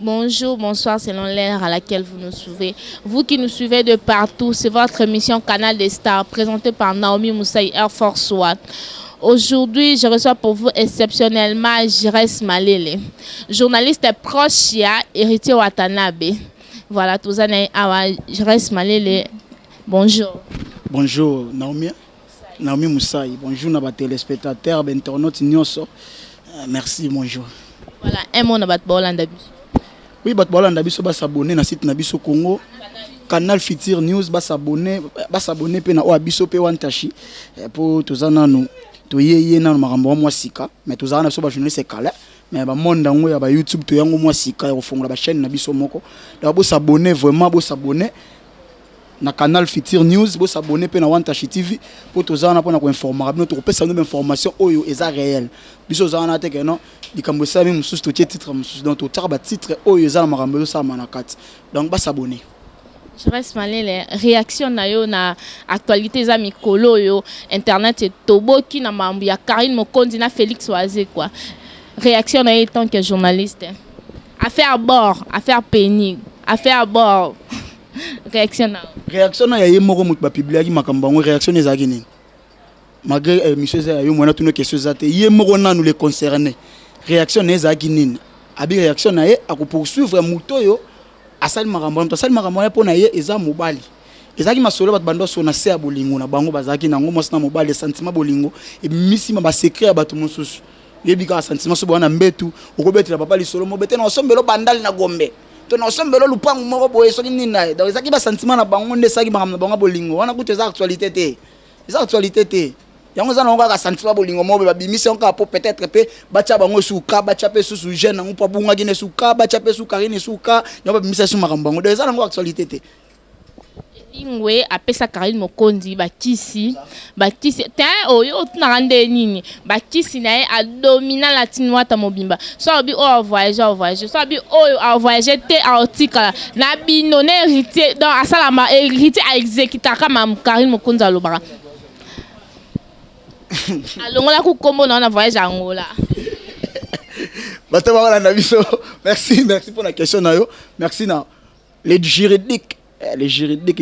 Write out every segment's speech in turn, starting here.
Bonjour, bonsoir selon l'heure à laquelle vous nous suivez. Vous qui nous suivez de partout, c'est votre émission Canal des Stars présentée par Naomi Moussaï Air Force One. Aujourd'hui, je reçois pour vous exceptionnellement Jires Malele, journaliste proche à Héritier Watanabe. Voilà, tous les ans, Jires Malele. Bonjour. Bonjour, Naomi Moussaï. Bonjour, nos téléspectateurs, internautes, merci, bonjour. Voilà, un mot na Bolanda. Oui, Bolanda biso ba s'abonner na site na biso Congo. Canal Futur News ba s'abonner pe na Oabiso pe wantashi pour tozana nous to yeye na makambo mwa sika mais tozana so ba journaliste kala mais ba monde ngo ya ba YouTube to yango mwa sika ya kofongola ba chaîne na biso moko. Da bo s'abonner vraiment bo s'abonner na Canal Futur News, bo s'abonner pe na Wantashi TV pour tozana pona ko informer nous to pesa nous information oyo eza réel. Biso zana te ke non likambo sa mi mususu to titre mususu donc to tarba titre oyo eza na makambo sa manakati. Donc ba s'abonner. Je reste malé réaction na yo na actualité za mikolo yo internet et toboki na mambu ya Karine Mokondi na Félix Oazé quoi. Réaction na yo tant que journaliste. Affaire bord, affaire pénible, affaire bord. Réaction na ya moko mutu ba publier makambo ngo réaction ezaki nini malgré monsieur za yo mona tuna question za te ye moko na nous les concernés réaction ezaki nini abi réaction na ye ako poursuivre muto yo asali makambo to asali makambo ya pona ye eza mobali ezaki masolo bat bando so na se ya bolingo na bango bazaki nango mosi na mobali sentiment bolingo e misima ba secret ya bato mosusu yebika sentiment so bwana mbetu okobetela papa lisolo mobete na osombelo bandali na gombe to na osombelo lupangu moko boye so nini na donc ezaki ba sentiment na bango ndesaki makambo na bango bolingo wana kutu eza actualité te eza actualité te yango za na ngo ka sentiment bolingo mobe ba bimise onka po peut-être pe bacha bango suka bacha pe susu jeune ngo pa bunga kine suka bacha pe suka rine suka nyoba bimise su makambo bango donc eza na ngo actualité te ingwe apesa Karine Mokondi bakisi te oyo tunarande nini bakisi na ye a domina latinois ta mobimba so bi o voyage so bi o voyage te a otika na bino ne héritier donc asala ma héritier a exécuter kama Karine Mokondi alobara alongola ku kombo na voyage angola bato na biso merci pour la question na yo merci na les juridiques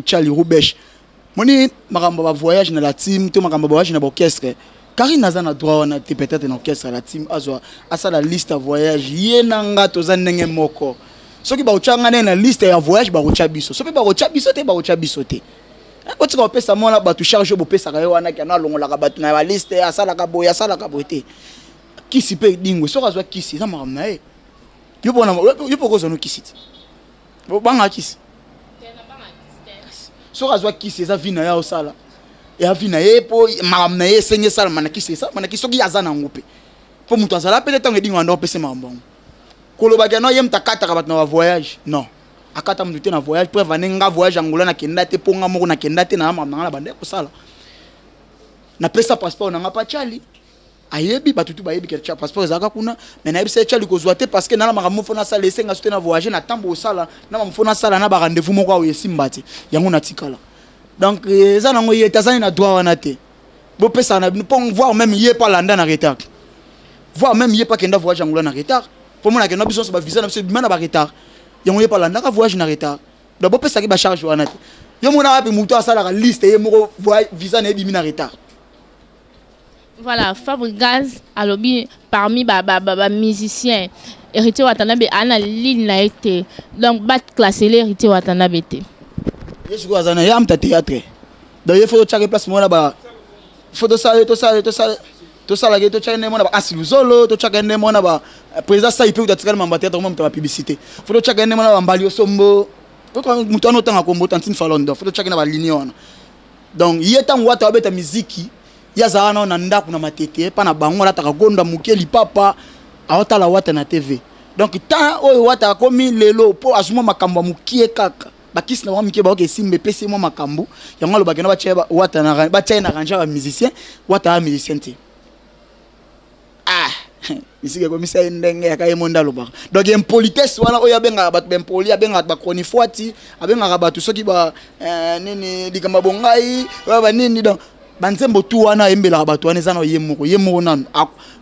Charlie Roubesh moni makambo ba voyage na la team to makambo ba voyage na orchestre Karine naza na droit wana te peut-être na orchestre la team azwa asa la liste à voyage yenanga to za ndenge moko soki ba uchanga na liste ya voyage ba ucha biso soki ba ucha biso te otika opesa mona ba tu charge bo pesa ka wana kana longola ka batu na ba liste asala ka boya te kisi pe dingwe soka azwa kisi na makambo na ye yo poko zo no kisi bo banga kisi so azwa kisi eza vina ya osala ya vina ye po makambo na ye senge sala manakisi soki aza na ngupe po mutu azala pe tango edingo ando pese makambo koloba ke no ye mtakata ka bato na voyage non akata mutu te na voyage pour vanenga voyage angola na kenda te ponga moko na kenda te na makambo na bande ko sala na pesa passeport na ngapa chali ayebi batutu bayebi ke passeport ezaka kuna mais na yebisa chali ko zoate parce que na makambo fona sala esenga sote na voyage na tambo sala na mfona sala na ba rendez-vous moko awo yesimbati yango na tikala donc eza nango ye tazani na droit wana te bo pesa na pour voir même ye pas landa na retard voir même ye pas kenda voyage angola na retard pour moi na kenda biso ba visa na biso bimana ba retard yango ye pas landa ka voyage na retard donc bo pesa ki ba charge wana te yo mona wapi muto asala ka liste ye moko visa na bimina retard. Voilà, Fabregas alobi parmi ba musiciens Héritier Watanabe ana ligne na été donc bat classer Héritier Watanabe te. Yesu ko azana ya mta théâtre. Donc il faut chaque place mona ba faut to sala ke to chaque mona ba asiluzolo to chaque mona ba président ça il peut d'attendre mamba théâtre mona ta publicité. Faut to chaque mona ba mbali osombo. To ko mutu ano tanga kombo tantine falondo. Faut to chaque na ba ligne wana. Donc yeta ngwata obeta muziki yaza na nanda kuna matete pa na bango la takagonda mukeli papa awata wata na TV donc ta oyo wata komi lelo po azuma makambo mukie kaka bakisi na mukie ba ke simbe pesi mo makambo yango lo bakena ba wata na ba china ranja ba musicien wata ba musicien te misike ko misa ndenge ya kai monda lo ba donc impolitesse wana oyo abenga ba impoli abenga ba chronifuati abenga ba soki ba nini likamba bongai ba nini donc banzembo tu wana embela bato wana ezana yemoko nanu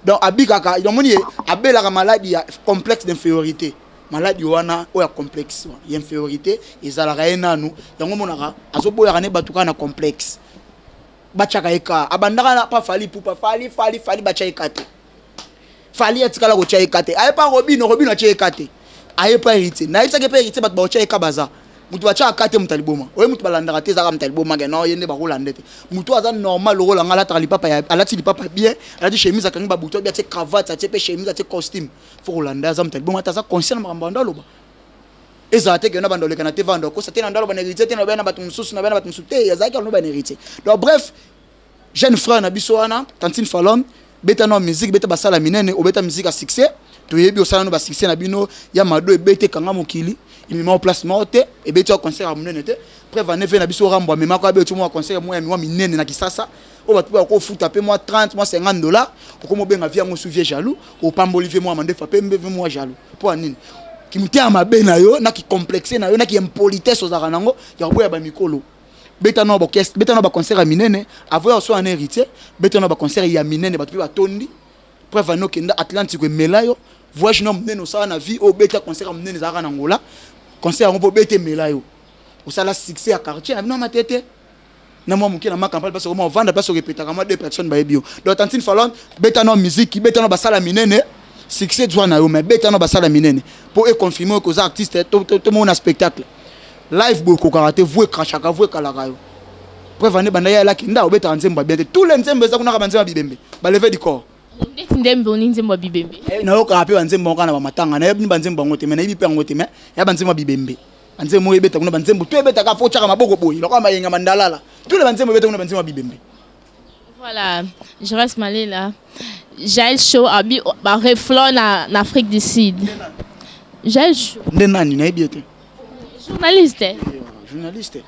donc abikaka donc moni abela ka maladie ya complexe d'infériorité maladie wana oya complexe infériorité ezalaka ye nanu yango monaka azoboyaka ne bato kaka na complexe batiaka eka abandaka na pa fali pupa fali batia eka te fali atikala kotia eka te aye pa robino atia eka te aye pa hérité nayebisaki mpe hérité bato baotia eka baza mutu batia aka te mutu aliboma oye mutu balandaka te ezaka mutu aliboma ke no ye nde bakolanda te mutu aza normal lokola nga alataka lipapa alati lipapa bien alati chemise akangi babuto bien atie cravate atie mpe chemise atie costume fo kolanda aza mutu aliboma ata aza conscient na makambo ando aloba ezala te ke na bando oleka na te vando kosa te na ndo aloba na hérité te na bana bato mosusu na bana bato mosusu te azalaki aloba na hérité donc bref jeune frère na biso wana Tantine Fallon beta no musique beta basala minene obeta musique à succès toyebi osala no ba succès na bino ya mado ebete kanga mokili imima au place morte ebeti au concert à minene te preuve neve na biso rambo mema ko abeti mo concert mo ya miwa minene na Kisasa o batu ba ko futa pe moi 30 moi 50 dollars ko mo benga via mo souvier jaloux o pamba Olivier mo amande fa pe mbeve mo jaloux po anini kimuti ya mabe na yo na ki complexe na yo na ki impolitesse ozaka nango ya boya ba mikolo beta no ba concert à minene avoya so un héritier beta no ba concert ya minene batu ba tondi preuve no kenda Atlantique melayo voyage no minene osala na vie o beta concert minene zaka na ngola concert ngo po beta melayo osala succès à quartier na bino matete na moi muki na ma campagne parce que moi vendre parce que répéter comme deux personnes ba bio donc Tantine Fallon beta no musique beta no ba sala minene succès doit na yo mais beta no ba sala minene pour confirmer que les artistes tout mon spectacle live beaucoup karaté vous crachaka vous kalaka yo preuve banda ya la kinda obeta nzemba bien tous les nzemba za kuna banzemba bibembe ba lever du corps ndeti ndembe oni nzemba bibembe na yo ka pe banzemba kana ba matanga na yebi banzemba ngote mais na yebi pe ngote mais ya banzemba bibembe banzemba ebeta kuna banzemba tu ebeta ka fo chaka maboko boyi lokwa mayenga mandalala tous les banzemba ebeta kuna banzemba bibembe. Voilà, je reste malé là. Jaël Show abi ba reflon en Afrique du Sud. Jaël Show ndenani na yebi te journaliste. Journaliste.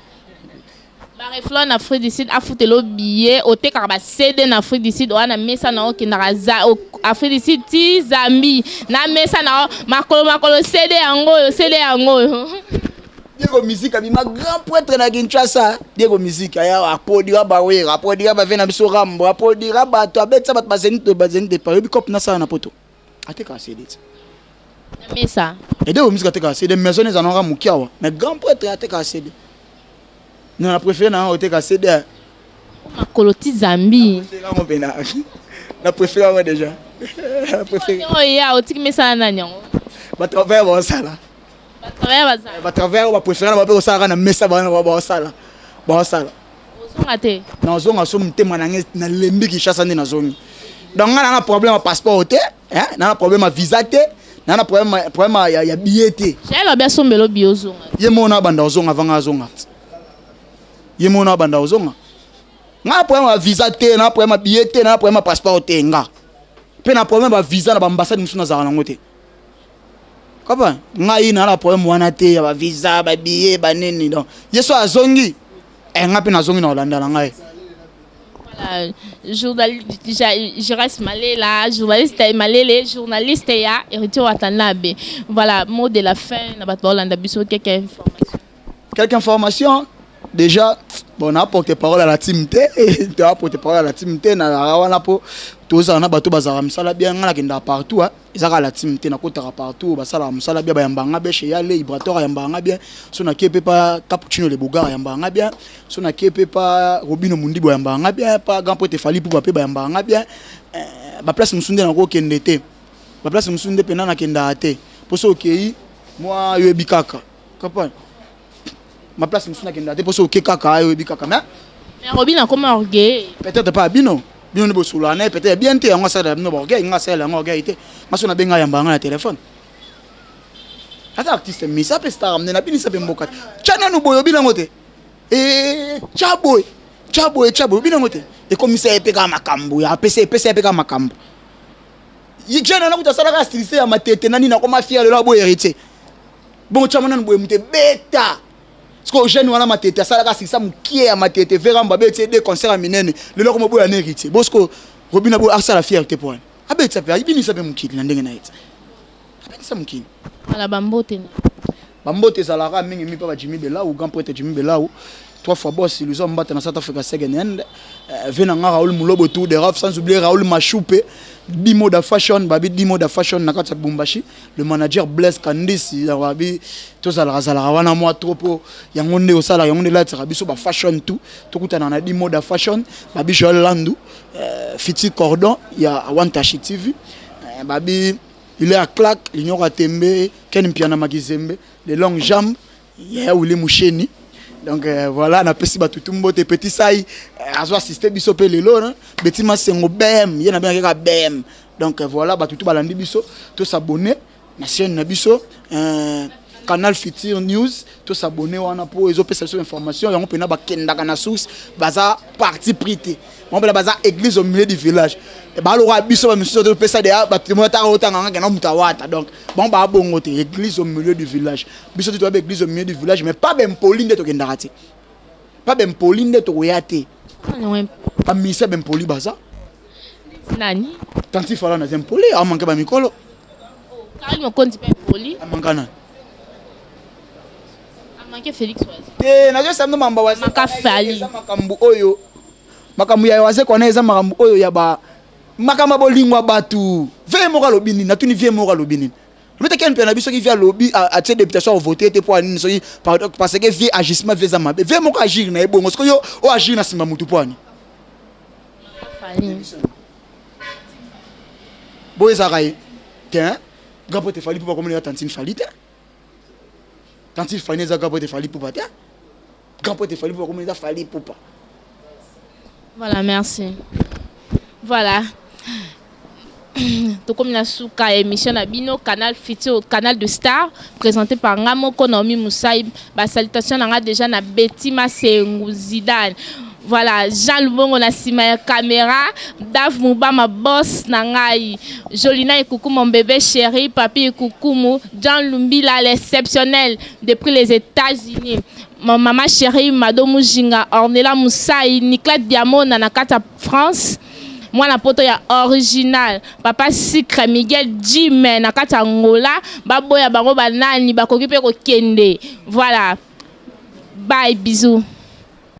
Ba reflon en Afrique du Sud a foutu le billet au te karaba CD en Afrique du Sud on a mis ça na okinaza Afrique du Sud ti Zambie na mesa na makolo CD yango. Diego musique abima grand prêtre na Kinshasa Diego musique aya apodira bawera apodira ba vena biso rambo apodira bato abetsa bato bazeni de pa bikop na sana na poto ateka CD na mesa et Diego musique ateka CD maison les anora mukiawa mais grand prêtre ateka CD non la préféré na ateka CD makolo ti Zambie na préféré déjà la préféré oh ya otiki mesa na nyango bato va ba sala ba travers ba préféré na ba pe sala na mesa ba sala ozonga te na zonga so mtema na nge na lembi Kinshasa ndi na zongi donc na problème à passeport te hein na problème à visa te na problème ya billet te j'ai bien sombelo biozonga ye mona banda ozonga vanga zonga ye mona banda ozonga na problème à visa te na problème à billet te na problème à passeport te nga pe na problème à visa na ba ambassade musuna za na ngote kapa ngai na problème wana te ya ba visa ba billet ba nini donc yeso azongi nga pe na zongi na Hollande na ngai. Voilà, je reste malé là, journaliste malé les journalistes ya héritier Watanabe. Voilà, mot de la fin na bato Hollande biso quelques informations. Quelques informations déjà bon on a porté parole à la team T et tu as porté parole à la team T na wana po toza na bato bazara misala bien ngala kenda partout ezaka la team T na kotaka partout basala misala bien ba yambanga be chez yale vibratoire yambanga bien so na kepe pa cappuccino le bogara yambanga bien so na kepe pa Robino Mundibo yambanga bien pa grand pote fali pour ba yambanga bien ba place musunde na ko kende te ba place musunde pena na kenda te poso okei moi yo bikaka kapani ma place musuna kenda te poso ke kaka yo bikaka mais Robin a comme orgueil peut-être pas bino ne bosula na peut-être bien te nga sala no orgueil nga sala nga orgueil te masuna benga yamba nga na téléphone ata artiste mi ça peut star amena bini ça peut mboka chana no boyo bina ngote chaboy bina ngote e komisa epeka makambo ya pesa epeka makambo yikjana na kutasala ka styliste ya matete nani na koma fier le boy héritier bon chamana no boyo mute beta parce que jeune wana matete asala ka styliste mukie ya matete vera mbabe te des concerts minene le loko mo boyo na héritier parce que Robina boyo asala fierté pour elle abetsa pe ibini sape mukili na ndenge na yetsa abetsa mukili ala bambote bambote zalaka mingi mi pa ba Jimmy Belau grand poète Jimmy Belau 3 fois boss ils ont battu dans South Africa second hand venanga Raoul Mulobo tout de raf sans oublier Raoul Machoupe 10 mots de fashion babi 10 mots de fashion na kati Bumbashi le manager Blaise Kandisi babi to za la wana moi trop yango nde osala yango nde la tsaka biso ba fashion tout to kutana na 10 mots de fashion babi Joel Landu Fiti Cordon ya Wantashi TV babi il est à Clac l'Union Tembe Ken Mpiana Magizembe les longues jambes ya Willy Moucheni. Donc voilà, on a pris tout le monde petit ça a assisté biso pe lelo hein petit masengo bem yena bien ka bem. Donc voilà tout balandi biso to s'abonner na chaîne na biso Canal Futur News to s'abonner wana pour les opérations information yango pena ba kenda kana source baza parti prité mon bela baza église au milieu du village e ba lo biso ba monsieur to pesa de ba témoin ta otanga ngana mutawata. Donc bon ba bongo te église au milieu du village biso to ba église au milieu du village mais pas ben poli nde to kenda rati pas ben poli nde to yate pas misa ben poli baza nani tanti fala na ben poli a manka ba mikolo kali mo konti ben poli a mankana manke Félix Oise na je samno mamba wa maka fali makambu oyo makambu ya waze kona eza makambu oyo ya ba makamba bolingwa batu vie moka lobini na tuni vie moka lobini le ken pe na biso ki via lobby a tie députation au voter te pour ani so parce que vie agissement vie za mabe vie moka agir na ebongo so yo o agir na simba mutu po ani fali boy zakai tiens gapo te fali pour comme les tantine fali te quand il fallait ça gapo te fali pour pas gapo te fali pour comme ça fali pour pas. Voilà, merci. Voilà. Tout comme la souka émission Nabino canal Futur canal de Star présenté par Ngamo Konomi Moussaï. Ba salutation nanga déjà na Betty Masengu Zidane. Voilà, Jean Lubongo na sima caméra, Dave Mouba ma boss nangai, Jolina et coucou mon bébé chéri, papi et coucou Jean Lumbila l'exceptionnel depuis les États-Unis. Mon maman chérie Mado Mujinga, Ornella Moussaï, Nicolas Diamond Nanakata France. Moi la poto ya original, papa Sikre Miguel Jimé Nakata Angola, baboya bango banani bakoki pe ko kende. Voilà. Bye, bisous.